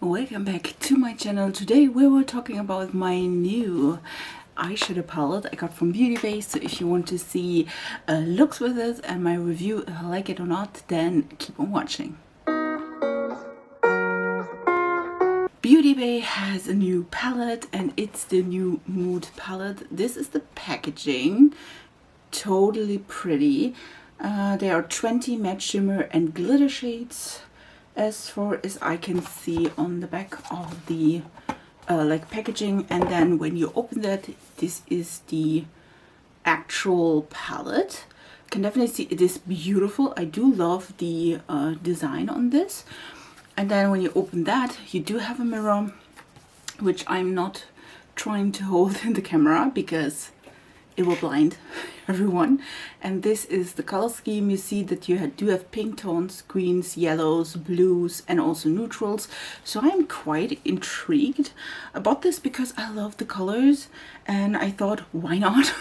Welcome back to my channel. Today we were talking about my new eyeshadow palette I got from EYEBASE. So if you want to see looks with it and my review, if I like it or not, then keep on watching. EYEBASE has a new palette and it's the new Mood palette. This is the packaging. Totally pretty. There are 20 matte shimmer and glitter shades, as far as I can see on the back of the packaging. And then when you open that, this is the actual palette. You can definitely see it is beautiful. I do love the design on this. And then when you open that, you do have a mirror, which I'm not trying to hold in the camera because it will blind everyone. And this is the color scheme. You see that you do have pink tones, greens, yellows, blues, and also neutrals. So I'm quite intrigued about this because I love the colors and I thought, why not?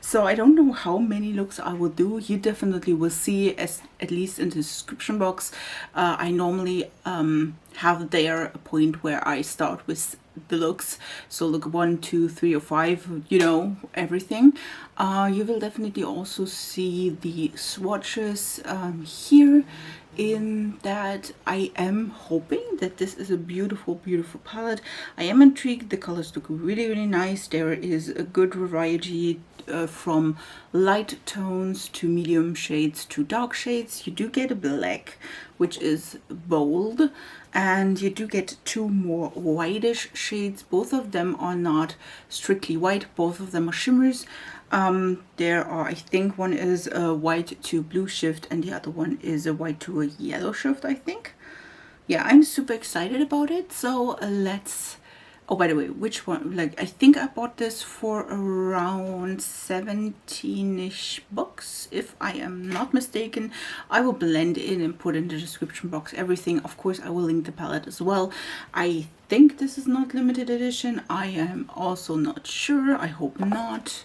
So I don't know how many looks I will do. You definitely will see, as at least in the description box. I normally have there a point where I start with the looks. So look 1, 2, 3, or 5, you know, everything. You will definitely also see the swatches here. In that, I am hoping that this is a beautiful palette. I am intrigued. The colors look really nice. There is a good variety from light tones to medium shades to dark shades. You do get a black, which is bold, and you do get 2 more whitish shades. Both of them are not strictly white, both of them are shimmers. There are, I think one is a white to blue shift and the other one is a white to a yellow shift, I think. Yeah, I'm super excited about it. So let's, oh, by the way, which one? Like, I think I bought this for around 17-ish bucks, if I am not mistaken. I will blend in and put in the description box everything. Of course, I will link the palette as well. I think this is not limited edition. I am also not sure. I hope not.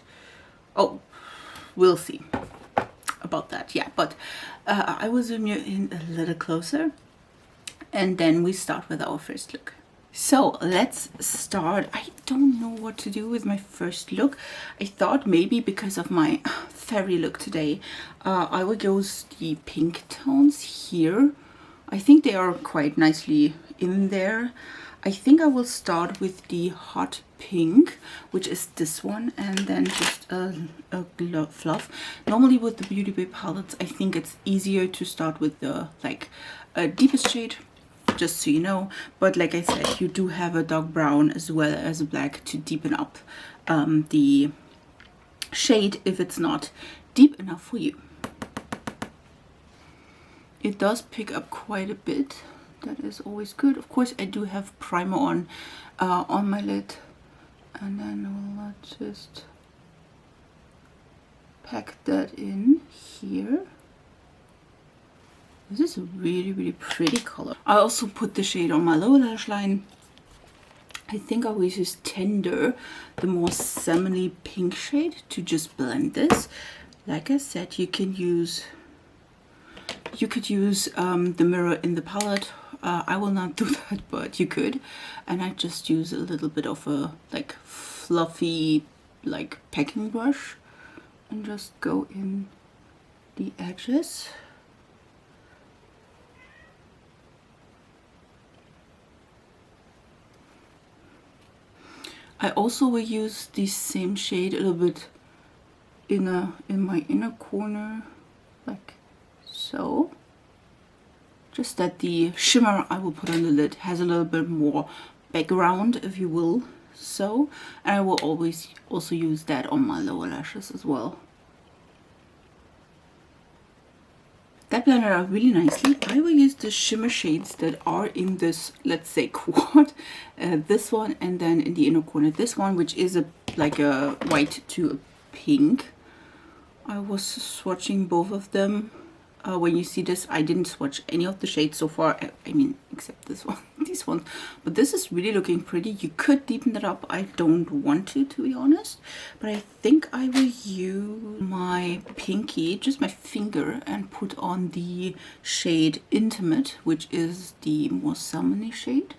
Oh, we'll see about that. Yeah, but I will zoom you in a little closer and then we start with our first look. So let's start. I don't know what to do with my first look. I thought maybe because of my fairy look today, I will use the pink tones here. I think they are quite nicely in there. I think I will start with the hot pink, which is this one, and then just a fluff. Normally with the EYEBASE palettes, I think it's easier to start with the deepest shade, just so you know. But like I said, you do have a dark brown as well as a black to deepen up the shade if it's not deep enough for you. It does pick up quite a bit. That is always good. Of course, I do have primer on my lid, and then we'll just pack that in here. This is a really pretty color. I also put the shade on my lower lash line. I think I will use Tender, the more salmony pink shade, to just blend this. Like I said, you could use the mirror in the palette. I will not do that, but you could. And I just use a little bit of a fluffy packing brush and just go in the edges. I also will use the same shade a little bit in my inner corner, like so. Just that the shimmer I will put on the lid has a little bit more background, if you will. So, and I will always also use that on my lower lashes as well. That blended out really nicely. I will use the shimmer shades that are in this, let's say, quad. This one, and then in the inner corner, this one, which is like a white to a pink. I was swatching both of them. When you see this, I didn't swatch any of the shades so far. I mean, except this one. these ones, but this is really looking pretty. You could deepen it up. I don't want to be honest, but I think I will use my pinky, just my finger, and put on the shade Intimate, which is the more salmony shade.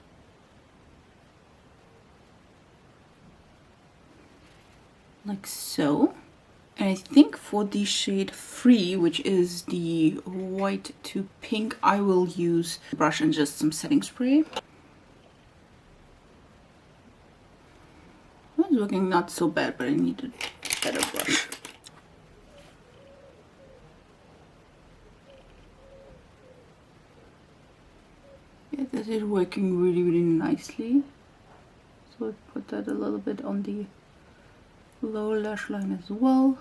Like so. And I think for the shade Free, which is the white to pink, I will use a brush and just some setting spray. It's looking not so bad, but I need a better brush. Yeah, this is working really, really nicely. So I put that a little bit on the lower lash line as well.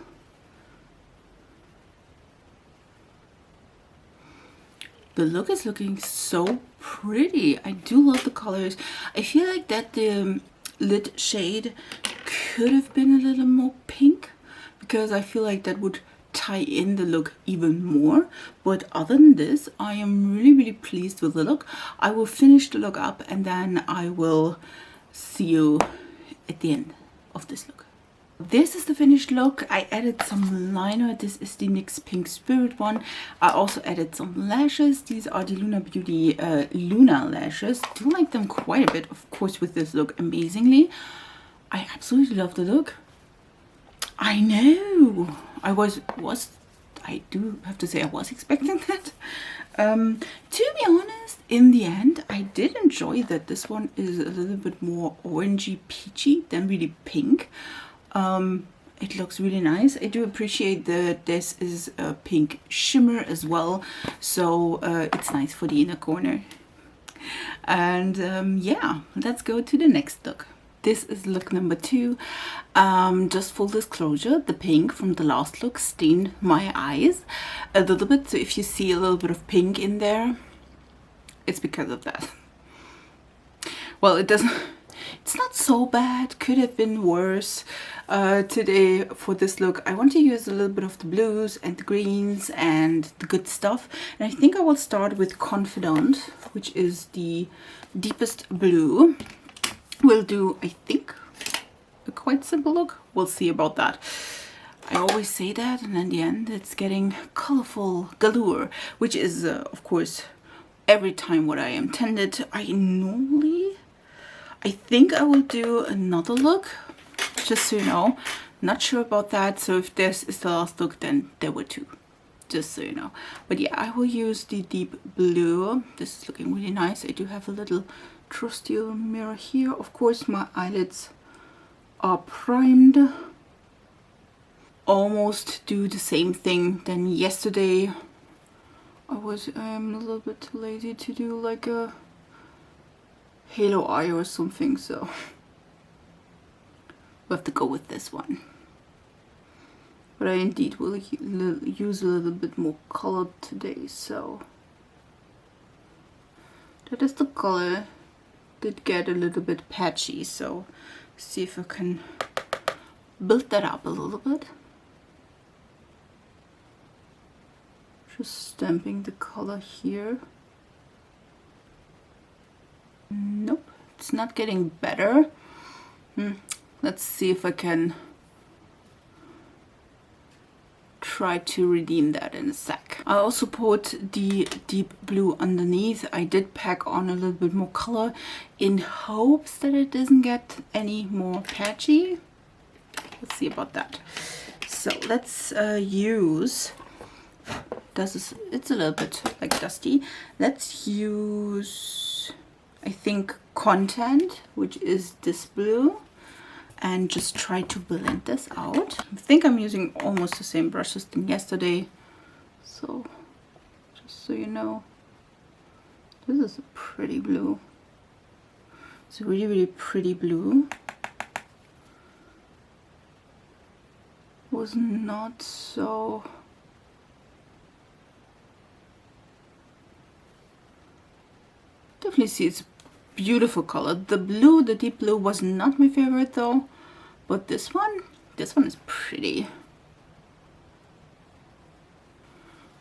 The look is looking so pretty. I do love the colors. I feel like that the lid shade could have been a little more pink, because I feel like that would tie in the look even more. But other than this, I am really, really pleased with the look. I will finish the look up and then I will see you at the end of this look. This is the finished look. I added some liner. This is the NYX Pink Spirit one. I also added some lashes. These are the Luna Beauty Luna lashes. I do like them quite a bit, of course, with this look amazingly. I absolutely love the look. I know. I do have to say I was expecting that. To be honest, in the end, I did enjoy that this one is a little bit more orangey peachy than really pink. It looks really nice. I do appreciate that this is a pink shimmer as well, so it's nice for the inner corner. And yeah, let's go to the next look. This is look number 2. Just full disclosure, the pink from the last look stained my eyes a little bit, so if you see a little bit of pink in there, it's because of that. Well, it's not so bad, could have been worse. Today for this look I want to use a little bit of the blues and the greens and the good stuff, and I think I will start with Confidant, which is the deepest blue. We'll do, I think, a quite simple look. We'll see about that. I always say that, and in the end it's getting colorful galore, which is of course every time what I intended. I think I will do another look, just so you know. Not sure about that, so if this is the last look, then there were 2, just so you know. But yeah, I will use the deep blue. This is looking really nice. I do have a little trusty mirror here. Of course, my eyelids are primed. Almost do the same thing than yesterday. I'm a little bit too lazy to do like a halo eye or something, so we'll have to go with this one. But I indeed will use a little bit more color today, so that is the color. Did get a little bit patchy, so see if I can build that up a little bit. Just stamping the color here. Nope, it's not getting better. Let's see if I can try to redeem that in a sec. I also put the deep blue underneath. I did pack on a little bit more color in hopes that it doesn't get any more patchy. Let's see about that. So let's use, it's a little bit like dusty. Let's use, I think, Content, which is this blue, and just try to blend this out. I think I'm using almost the same brushes than yesterday, so just so you know, this is a pretty blue. It's a really, really pretty blue. Was not so definitely see it's beautiful color. The blue, the deep blue, was not my favorite though, but this one is pretty.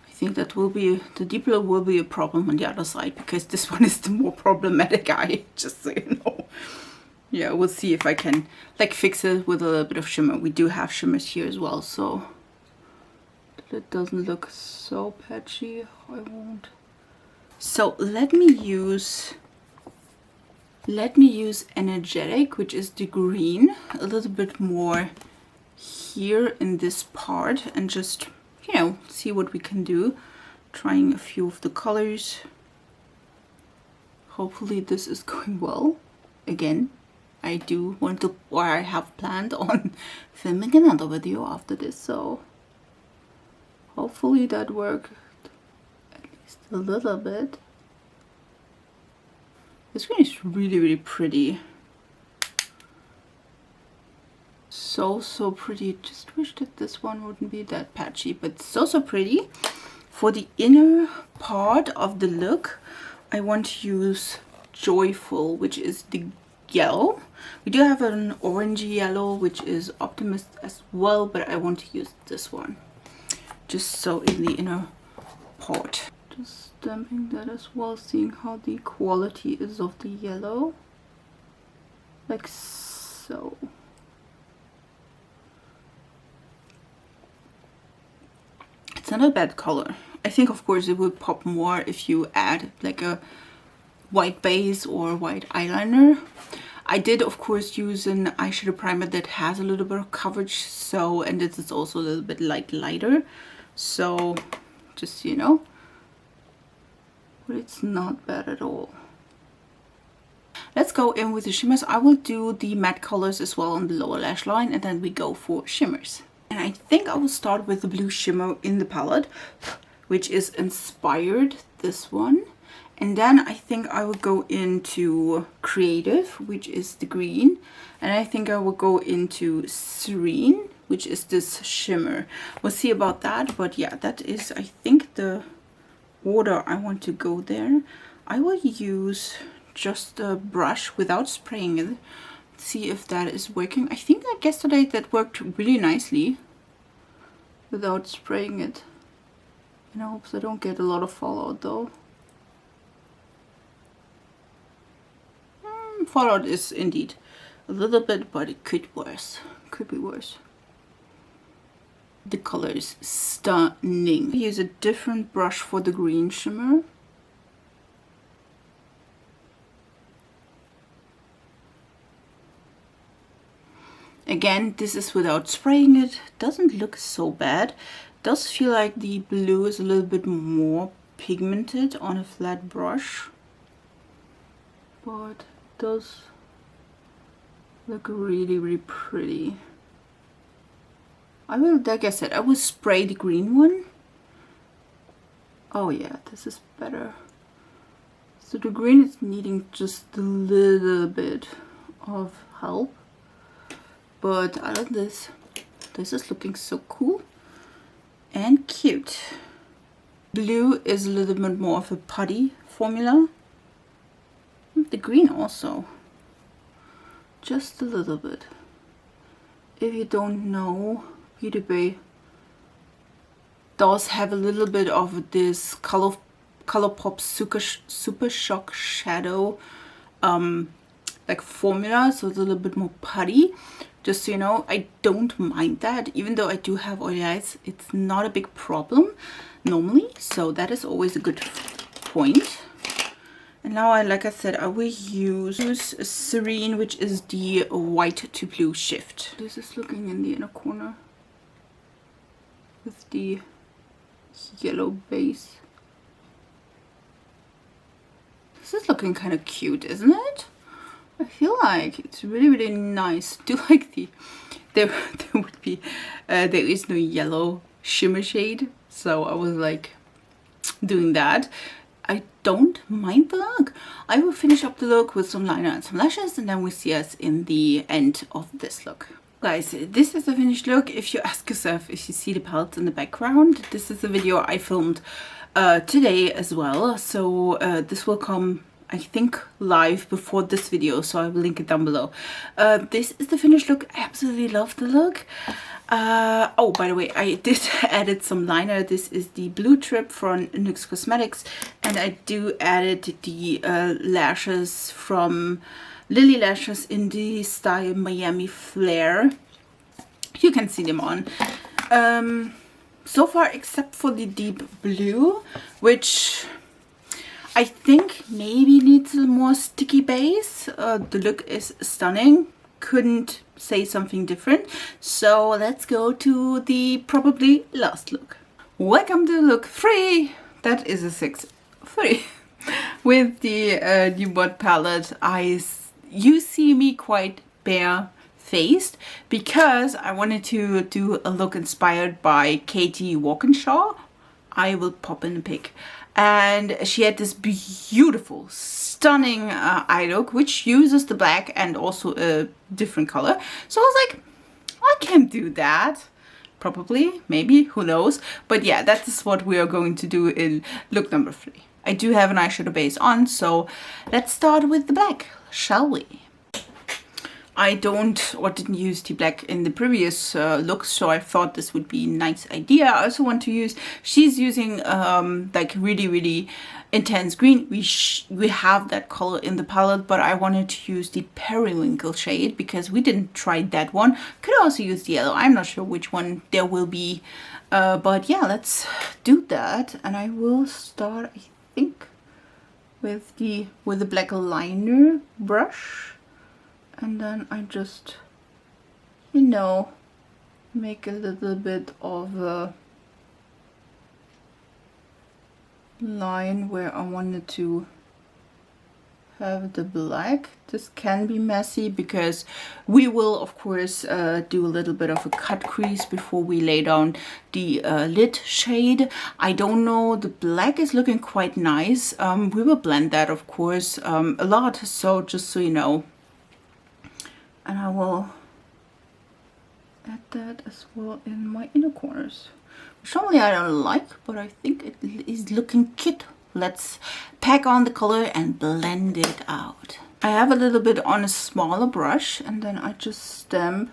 I think that will be, the deep blue will be a problem on the other side, because this one is the more problematic eye, just so you know. Yeah, we'll see if I can like fix it with a little bit of shimmer. We do have shimmers here as well, so it doesn't look so patchy. I won't. So let me use Energetic, which is the green, a little bit more here in this part, and just, you know, see what we can do. Trying a few of the colors. Hopefully this is going well. Again, I do want to, or I have planned on filming another video after this, so hopefully that worked at least a little bit. This one is really, really pretty. So pretty. Just wish that this one wouldn't be that patchy, but so pretty. For the inner part of the look, I want to use Joyful, which is the yellow. We do have an orangey yellow, which is Optimist as well, but I want to use this one just so in the inner part. Just stamping that as well, seeing how the quality is of the yellow, like so. It's not a bad color. I think of course it would pop more if you add like a white base or white eyeliner. I did of course use an eyeshadow primer that has a little bit of coverage, so, and this is also a little bit like lighter, so just, you know, but it's not bad at all. Let's go in with the shimmers. I will do the matte colors as well on the lower lash line, and then we go for shimmers. And I think I will start with the blue shimmer in the palette, which is Inspired, this one. And then I think I will go into Creative, which is the green. And I think I will go into Serene, which is this shimmer. We'll see about that, but yeah, that is, I think, the order I want to go there. I will use just a brush without spraying it. See if that is working. I think like yesterday that worked really nicely without spraying it. And I hope I don't get a lot of fallout though. Fallout is indeed a little bit, but it could be worse. The color is stunning. Use a different brush for the green shimmer. Again, this is without spraying it. Doesn't look so bad. Does feel like the blue is a little bit more pigmented on a flat brush, but does look really, really pretty. I will, like I said, I will spray the green one. Oh yeah, this is better. So the green is needing just a little bit of help. But I love this. This is looking so cool and cute. Blue is a little bit more of a putty formula. The green also. Just a little bit. If you don't know, Beauty Bay does have a little bit of this Colourpop Super Shock Shadow like formula, so it's a little bit more putty. Just so you know, I don't mind that. Even though I do have oily eyes, it's not a big problem normally, so that is always a good point. And now, like I said, I will use Serene, which is the white to blue shift. This is looking in the inner corner with the yellow base. This is looking kind of cute, isn't it? I feel like it's really, really nice. I do like the there would be there is no yellow shimmer shade, so I was like doing that. I don't mind the look. I will finish up the look with some liner and some lashes, and then we see us in the end of this look. Guys, this is the finished look. If you ask yourself if you see the palette in the background, this is a video I filmed today as well. So this will come I think live before this video, so I will link it down below. This is the finished look. I absolutely love the look. Oh, by the way, I did added some liner. This is the Blue Trip from NYX Cosmetics, and I do added the lashes from Lily Lashes in the style Miami Flare. You can see them on. So far, except for the deep blue, which I think maybe needs a more sticky base. The look is stunning. Couldn't say something different. So let's go to the probably last look. Welcome to look 3. That is a 6-3 with the new Mod palette. You see me quite bare-faced because I wanted to do a look inspired by Katie Walkinshaw. I will pop in a pic. And she had this beautiful, stunning eye look, which uses the black and also a different color. So I was like, I can do that. Probably, maybe, who knows. But yeah, that is what we are going to do in look number 3. I do have an eyeshadow base on, so let's start with the black, shall we? I didn't use the black in the previous look, so I thought this would be a nice idea. I also want to use, she's using like really intense green. We have that color in the palette, but I wanted to use the Periwinkle shade because we didn't try that one. Could also use the yellow. I'm not sure which one there will be, but yeah, let's do that. And I will start, I think, with the black liner brush. And then I just, you know, make a little bit of a line where I wanted to have the black. This can be messy because we will, of course, do a little bit of a cut crease before we lay down the lid shade. I don't know, the black is looking quite nice. We will blend that, of course, a lot, so just so you know. And I will add that as well in my inner corners, which normally I don't like, but I think it is looking cute. Let's pack on the color and blend it out. I have a little bit on a smaller brush, and then I just stamp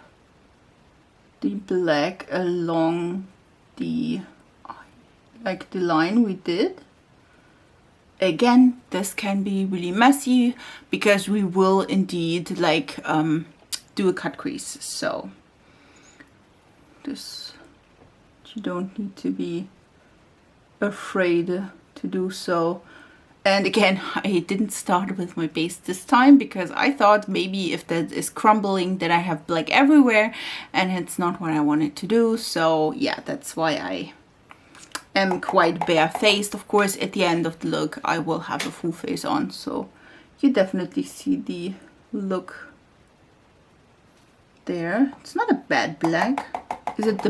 the black along the line we did. Again, this can be really messy because we will indeed like do a cut crease, so this, you don't need to be afraid to do so. And again, I didn't start with my base this time because I thought maybe if that is crumbling then I have black everywhere, and it's not what I wanted to do. So yeah, that's why I am quite bare-faced. Of course, at the end of the look I will have a full face on, so you definitely see the look there. It's not a bad black. Is it the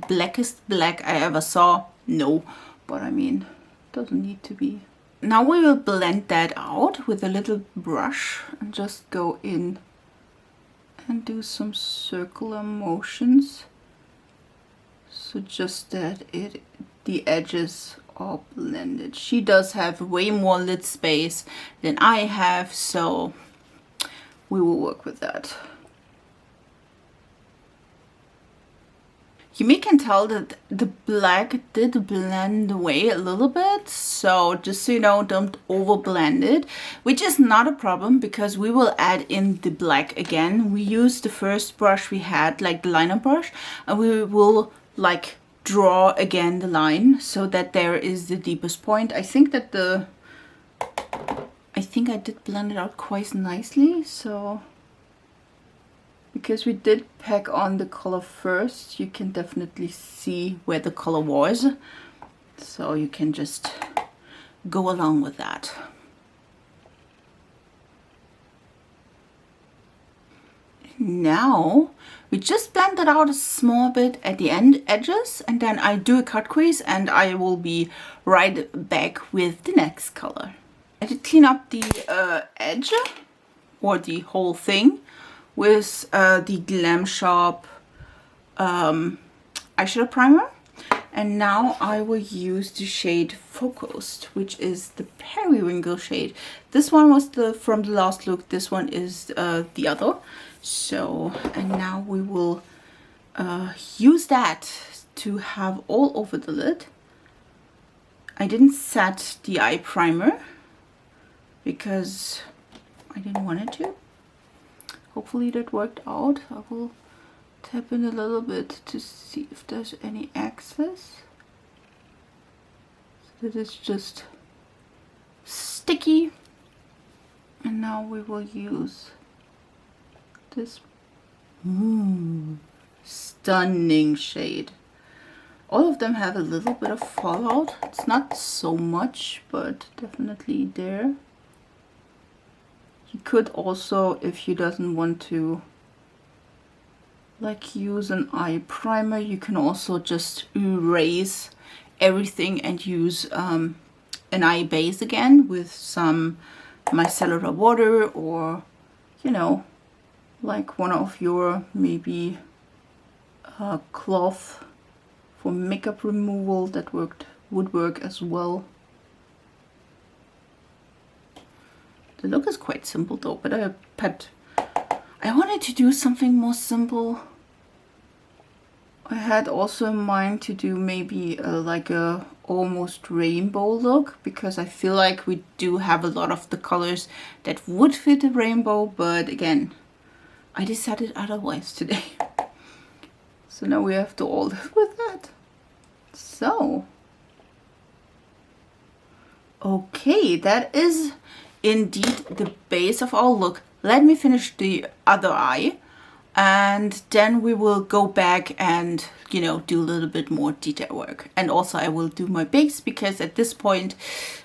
blackest black I ever saw? No, but I mean, it doesn't need to be. Now we will blend that out with a little brush and just go in and do some circular motions, so just that the edges are blended. She does have way more lid space than I have, so we will work with that. You can tell that the black did blend away a little bit, so just so you know, don't over blend it, which is not a problem because we will add in the black again. We used the first brush we had, like the liner brush, and we will like draw again the line so that there is the deepest point. I think that I did blend it out quite nicely, so because we did pack on the color first, you can definitely see where the color was, so you can just go along with that. Now we just blend it out a small bit at the edges, and then I do a cut crease and I will be right back with the next color. I did clean up the edge or the whole thing with the Glam Shop eyeshadow primer. And now I will use the shade Focused, which is the Periwinkle shade. This one was from the last look. This one is the other. So, and now we will use that to have all over the lid. I didn't set the eye primer because I didn't want it to. Hopefully that worked out. I will tap in a little bit to see if there's any excess. So that is just sticky. And now we will use this stunning shade. All of them have a little bit of fallout. It's not so much, but definitely there. You could also, if you doesn't want to like use an eye primer, you can also just erase everything and use an eye base again with some micellar water, or you know, like one of your maybe cloth for makeup removal that would work as well. The look is quite simple though, but I wanted to do something more simple. I had also in mind to do maybe like a almost rainbow look, because I feel like we do have a lot of the colors that would fit a rainbow, but again, I decided otherwise today. So now we have to all live with that. So, okay, that is indeed the base of our look. Let me finish the other eye, and then we will go back and, you know, do a little bit more detail work. And also I will do my base, because at this point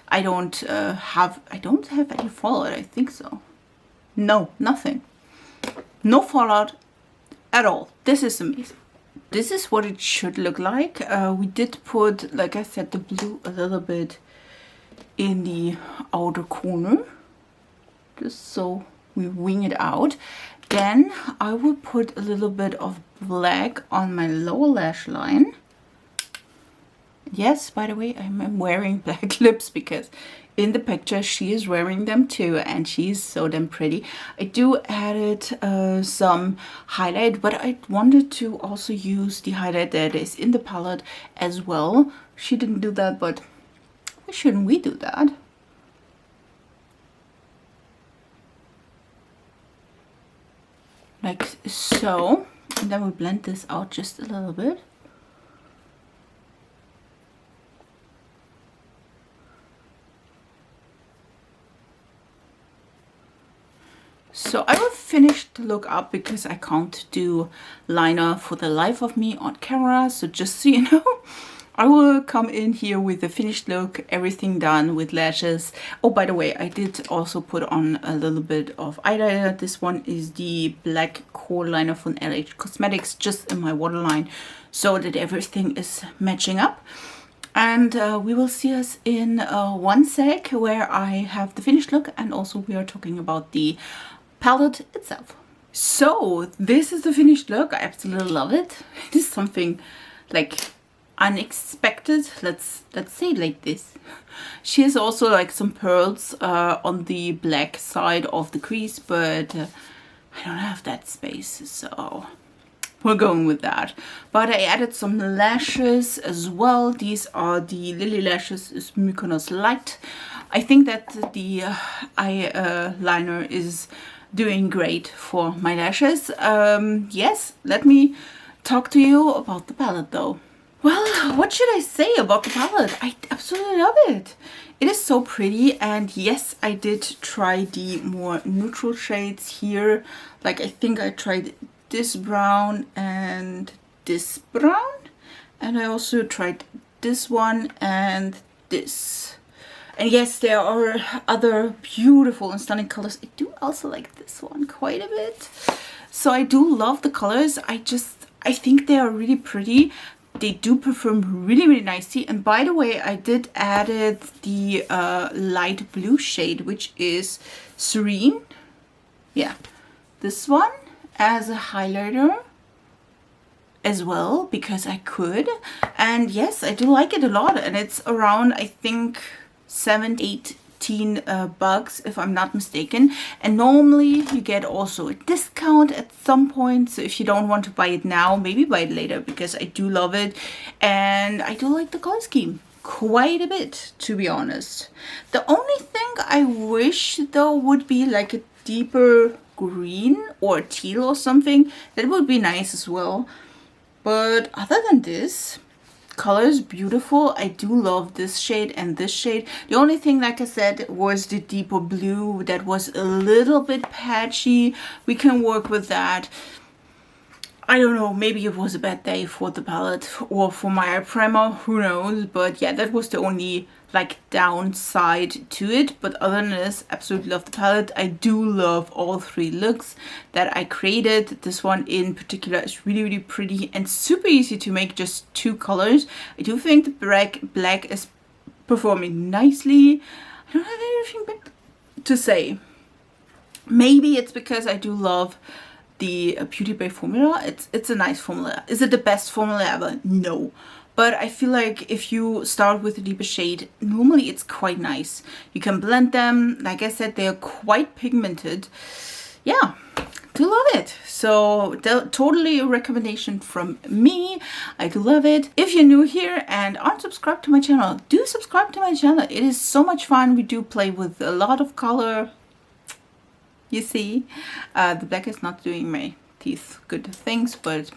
I don't have any fallout. I think so. No, nothing. No fallout at all. This is amazing. This is what it should look like. We did put, like I said, the blue a little bit in the outer corner, just so we wing it out. Then I will put a little bit of black on my lower lash line. Yes, by the way, I'm wearing black lips because in the picture she is wearing them too, and she's so damn pretty. I do added some highlight, but I wanted to also use the highlight that is in the palette as well. She didn't do that, but why shouldn't we do that? Like so. And then we blend this out just a little bit. So I will finish the look up because I can't do liner for the life of me on camera. So just so you know, I will come in here with the finished look, everything done with lashes. Oh, by the way, I did also put on a little bit of eyeliner. This one is the black core liner from LH Cosmetics, just in my waterline, so that everything is matching up. And we will see us in one sec, where I have the finished look, and also we are talking about the palette itself. So this is the finished look. I absolutely love it. It is something like unexpected, let's say it like this. She has also like some pearls on the black side of the crease, but I don't have that space, so we're going with that. But I added some lashes as well. These are the Lily Lashes is Mykonos Light. I think that the eyeliner is doing great for my lashes. Yes, let me talk to you about the palette though. Well, what should I say about the palette? I absolutely love it. It is so pretty, and yes, I did try the more neutral shades here. Like I think I tried this brown and this brown, and I also tried this one and this. And yes, there are other beautiful and stunning colors. I do also like this one quite a bit. So I do love the colors. I think they are really pretty. They do perform really, really nicely. And by the way, I did added the light blue shade, which is Serene. Yeah, this one as a highlighter. as well because I could. And yes, I do like it a lot, and it's around, I think, 18 bucks if I'm not mistaken. And normally you get also a discount at some point, so if you don't want to buy it now, maybe buy it later, because I do love it and I do like the color scheme quite a bit, to be honest. The only thing I wish though would be like a deeper green or teal or something. That would be nice as well. But other than this, color is beautiful. I do love this shade and this shade. The only thing, like I said, was the deeper blue that was a little bit patchy. We can work with that. I don't know, maybe it was a bad day for the palette or for my eye primer, who knows. But yeah, that was the only like downside to it. But other than this, absolutely love the palette. I do love all 3 looks that I created. This one in particular is really, really pretty and super easy to make, just 2 colors. I do think the black is performing nicely. I don't have anything bad to say. Maybe it's because I do love the Beauty Bay formula. It's a nice formula. Is it the best formula ever? No. But I feel like if you start with a deeper shade, normally it's quite nice. You can blend them. Like I said, they're quite pigmented. Yeah, do love it. So totally a recommendation from me. I do love it. If you're new here and aren't subscribed to my channel, do subscribe to my channel. It is so much fun. We do play with a lot of color. You see, the black is not doing my teeth good things, but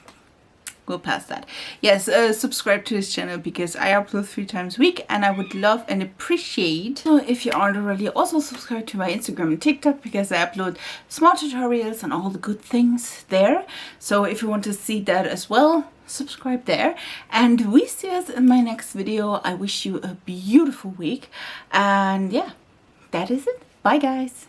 we'll pass that. Yes, subscribe to this channel because I upload 3 times a week, and I would love and appreciate, so if you aren't already, also subscribe to my Instagram and TikTok because I upload small tutorials and all the good things there. So if you want to see that as well, subscribe there. And we see us in my next video. I wish you a beautiful week, and yeah, that is it. Bye guys.